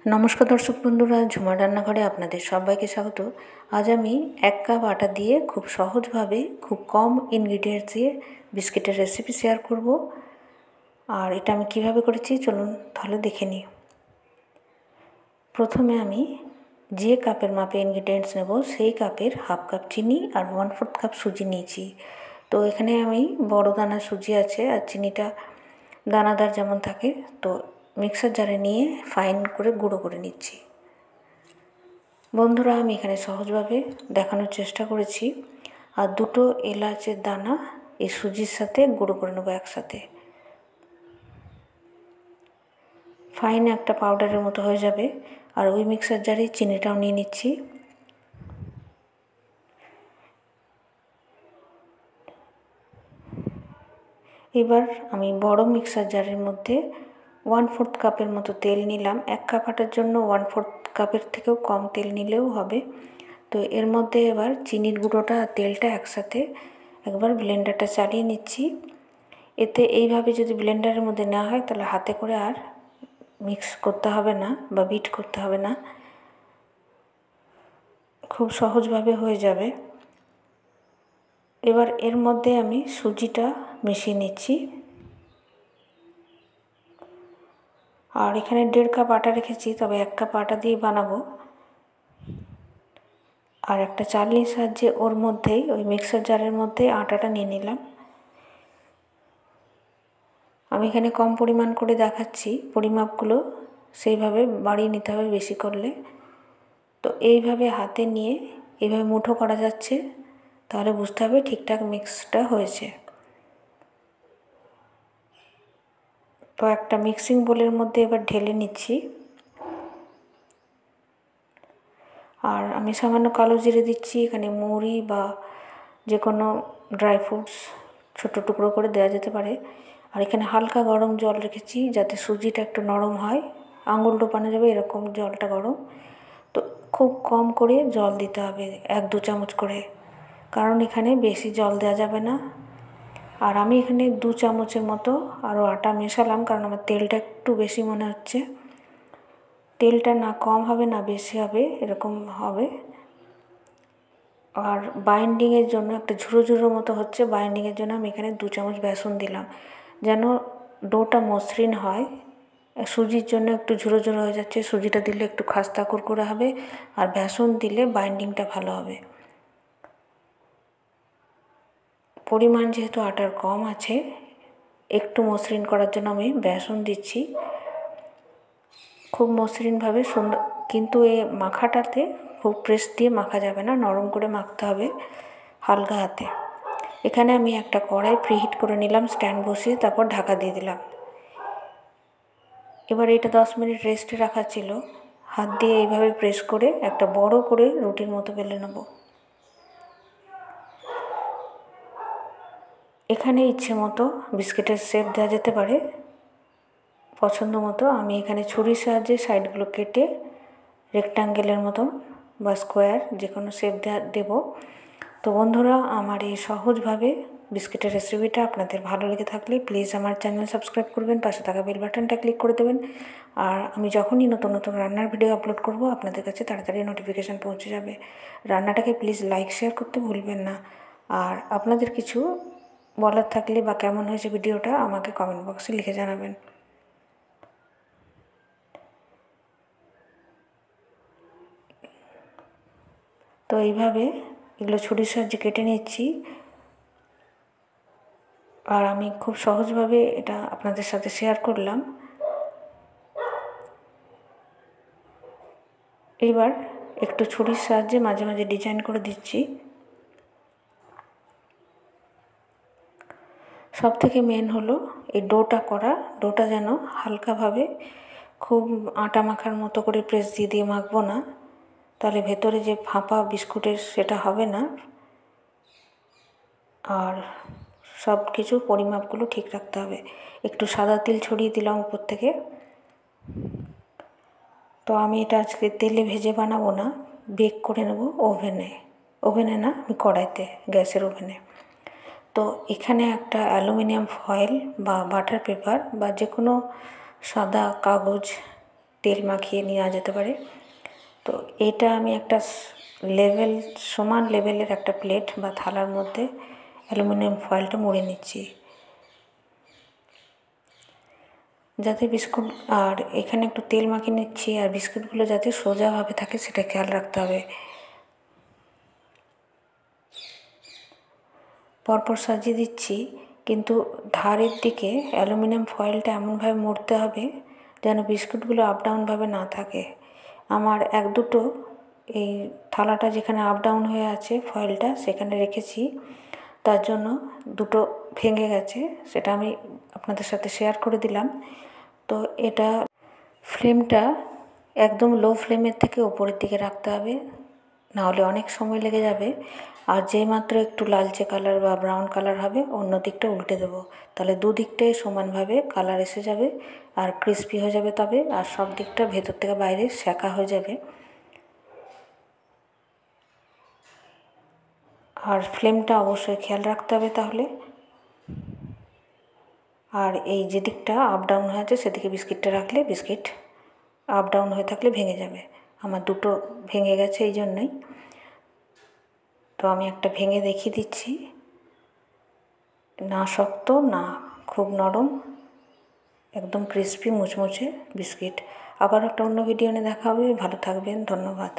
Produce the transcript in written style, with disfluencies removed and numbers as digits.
নমস্কার দর্শক বন্ধুরা, ঝুমার রান্নাঘরে আপনাদের সবাইকে স্বাগত। আজ আমি 1 কাপ আটা দিয়ে খুব সহজভাবে খুব কম ইনগ্রিডিয়েন্টস দিয়ে বিস্কিটের রেসিপি শেয়ার করব। আর এটা আমি কিভাবে করেছি চলুন তাহলে দেখে নিই। প্রথমে আমি যে কাপের মাপে ইনগ্রিডিয়েন্টস নেব সেই কাপের হাফ কাপ চিনি আর 1/4 কাপ সুজি নিয়েছি। তো এখানে আমি বড় দানা সুজি আছে আর চিনিটা দানাদার যেমন থাকে, তো মিক্সার জারে নিয়ে ফাইন করে গুঁড়ো করে নিচ্ছি। বন্ধুরা, আমি এখানে সহজভাবে দেখানোর চেষ্টা করেছি। আর 2টো এলাচের দানা এই সুজির সাথে গুঁড়ো করে নেবো একসাথে। ফাইন একটা পাউডারের মতো হয়ে যাবে। আর ওই মিক্সার জারে চিনিটাও নিয়ে নিচ্ছি। এবার আমি বড় মিক্সার জারের মধ্যে 1/4 কাপের মতো তেল নিলাম। 1 কাপ আটার জন্য 1/4 কাপের থেকেও কম তেল নিলেও হবে। তো এর মধ্যে এবার চিনির গুঁড়োটা আর তেলটা একসাথে একবার ব্লেন্ডারটা চালিয়ে নিচ্ছি। এতে এইভাবে যদি ব্লেন্ডারের মধ্যে নেওয়া হয় তাহলে হাতে করে আর মিক্স করতে হবে না বা বিট করতে হবে না, খুব সহজভাবে হয়ে যাবে। এবার এর মধ্যে আমি সুজিটা মিশিয়ে নিচ্ছি। আর এখানে 1.5 কাপ আটা রেখেছি, তবে 1 কাপ আটা দিয়ে বানাবো। আর একটা চালনির সাহায্যে ওর মধ্যেই ওই মিক্সার জারের মধ্যে আটাটা নিয়ে নিলাম। আমি এখানে কম পরিমাণ করে দেখাচ্ছি, পরিমাপগুলো সেইভাবে বাড়িয়ে নিতে হবে বেশি করলে। তো এইভাবে হাতে নিয়ে এইভাবে মুঠো করা যাচ্ছে, তাহলে বুঝতে হবে ঠিকঠাক মিক্সটা হয়েছে। তো একটা মিক্সিং বোলের মধ্যে এবার ঢেলে নিচ্ছি। আর আমি সামান্য কালো জিরে দিচ্ছি। এখানে মুড়ি বা যে কোনো ড্রাই ফ্রুটস ছোটো টুকরো করে দেওয়া যেতে পারে। আর এখানে হালকা গরম জল রেখেছি যাতে সুজিটা একটু নরম হয়, আঙুল ডোবানো যাবে এরকম জলটা গরম। তো খুব কম করে জল দিতে হবে, 1-2 চামচ করে, কারণ এখানে বেশি জল দেওয়া যাবে না। আর আমি এখানে 2 চামচের মতো আরও আটা মেশালাম, কারণ আমার তেলটা একটু বেশি মনে হচ্ছে। তেলটা না কম হবে না বেশি হবে, এরকম হবে। আর বাইন্ডিংয়ের জন্য একটা ঝুরো ঝুরো মতো হচ্ছে, বাইন্ডিংয়ের জন্য আমি এখানে 2 চামচ বেসন দিলাম, যেন ডোটা মসৃণ হয়। সুজির জন্য একটু ঝুরো ঝুরো হয়ে যাচ্ছে, সুজিটা দিলে একটু খাস্তা কুরকুরে হবে, আর বেসন দিলে বাইন্ডিংটা ভালো হবে। পরিমাণ যেহেতু আটার কম আছে, একটু মসৃণ করার জন্য আমি বেসন দিচ্ছি। খুব মসৃণভাবে সুন্দর, কিন্তু এই মাখাটাতে খুব প্রেস দিয়ে মাখা যাবে না, নরম করে মাখতে হবে হালকা হাতে। এখানে আমি একটা কড়াই প্রিহিট করে নিলাম, স্ট্যান্ড বসিয়ে, তারপর ঢাকা দিয়ে দিলাম। এবার এটা 10 মিনিট রেস্টে রাখা ছিল। হাত দিয়ে এইভাবে প্রেস করে একটা বড় করে রুটির মতো বেলে নেব। এখানে ইচ্ছে মতো বিস্কিটের শেপ দেওয়া যেতে পারে পছন্দ মতো। আমি এখানে ছুরির সাহায্যে সাইডগুলো কেটে রেক্ট্যাঙ্গেলের মতো বা স্কোয়ার যে কোনো শেপ দেব। তো বন্ধুরা, আমার এই সহজভাবে বিস্কিটের রেসিপিটা আপনাদের ভালো লেগে থাকলে প্লিজ আমার চ্যানেল সাবস্ক্রাইব করবেন, পাশে থাকা বেল বাটনটা ক্লিক করে দেবেন। আর আমি যখনই নতুন নতুন রান্নার ভিডিও আপলোড করব আপনাদের কাছে তাড়াতাড়ি নোটিফিকেশান পৌঁছে যাবে। রান্নাটাকে প্লিজ লাইক শেয়ার করতে ভুলবেন না। আর আপনাদের কিছু বলার থাকলে বা কেমন হয়েছে ভিডিওটা আমাকে কমেন্ট বক্সে লিখে জানাবেন। তো এইভাবে এগুলো ছুরির সাহায্যে কেটে নিচ্ছি। আর আমি খুব সহজভাবে এটা আপনাদের সাথে শেয়ার করলাম। এবার একটু ছুরির সাহায্যে মাঝে মাঝে ডিজাইন করে দিচ্ছি। সব থেকে মেন হলো এই ডোটা করা। ডোটা যেন হালকাভাবে, খুব আটা মাখার মতো করে প্রেস দিয়ে দিয়ে মাখবো না, তাহলে ভেতরে যে ফাঁপা বিস্কুটের সেটা হবে না। আর সব কিছু পরিমাপগুলো ঠিক রাখতে হবে। একটু সাদা তেল ছড়িয়ে দিলাম উপর থেকে। তো আমি এটা আজকে তেলে ভেজে বানাবো না, বেক করে নেব ওভেনে। ওভেনে না, আমি কড়াইতে, গ্যাসের ওভেনে। তো এখানে একটা অ্যালুমিনিয়াম ফয়েল বা বাটার পেপার বা যে কোনো সাদা কাগজ তেল মাখিয়ে নেওয়া যেতে পারে। তো এটা আমি একটা সমান লেভেলের একটা প্লেট বা থালার মধ্যে অ্যালুমিনিয়াম ফয়েলটা মুড়ে নিচ্ছি, যাতে বিস্কুট, আর এখানে একটু তেল মাখিয়ে নিচ্ছি, আর বিস্কুটগুলো যাতে সোজাভাবে থাকে সেটা খেয়াল রাখতে হবে। পরপর সাজিয়ে দিচ্ছি, কিন্তু ধারের দিকে অ্যালুমিনিয়াম ফয়েলটা এমনভাবে মুড়তে হবে যেন বিস্কুটগুলো আপ ডাউনভাবে না থাকে। আমার এক দুটো এই থালাটা যেখানে আপ ডাউন হয়ে আছে ফয়েলটা সেখানে রেখেছি, তার জন্য দুটো ভেঙে গেছে, সেটা আমি আপনাদের সাথে শেয়ার করে দিলাম। তো এটা ফ্লেমটা একদম লো ফ্লেমের থেকে ওপরের দিকে রাখতে হবে, নাহলে অনেক সময় লেগে যাবে। আর যেই মাত্র একটু লালচে কালার বা ব্রাউন কালার হবে অন্য দিকটা উল্টে দেবো, তাহলে দুদিকটাই সমানভাবে কালার এসে যাবে আর ক্রিস্পি হয়ে যাবে, তবে আর সব দিকটা ভেতর থেকে বাইরে সেঁকা হয়ে যাবে। আর ফ্লেমটা অবশ্যই খেয়াল রাখতে হবে তাহলে। আর এই যে দিকটা আপ ডাউন হয়ে আছে সেদিকে বিস্কিটটা রাখলে বিস্কিট আপ ডাউন হয়ে থাকলে ভেঙে যাবে। আমার দুটো ভেঙে গেছে এই জন্যই। তো আমি একটা ভেঙে দেখিয়ে দিচ্ছি, না শক্ত না খুব নরম, একদম ক্রিস্পি মুচমুচে বিস্কিট। আবার একটা অন্য ভিডিও নিয়ে দেখা হবে। ভালো থাকবেন, ধন্যবাদ।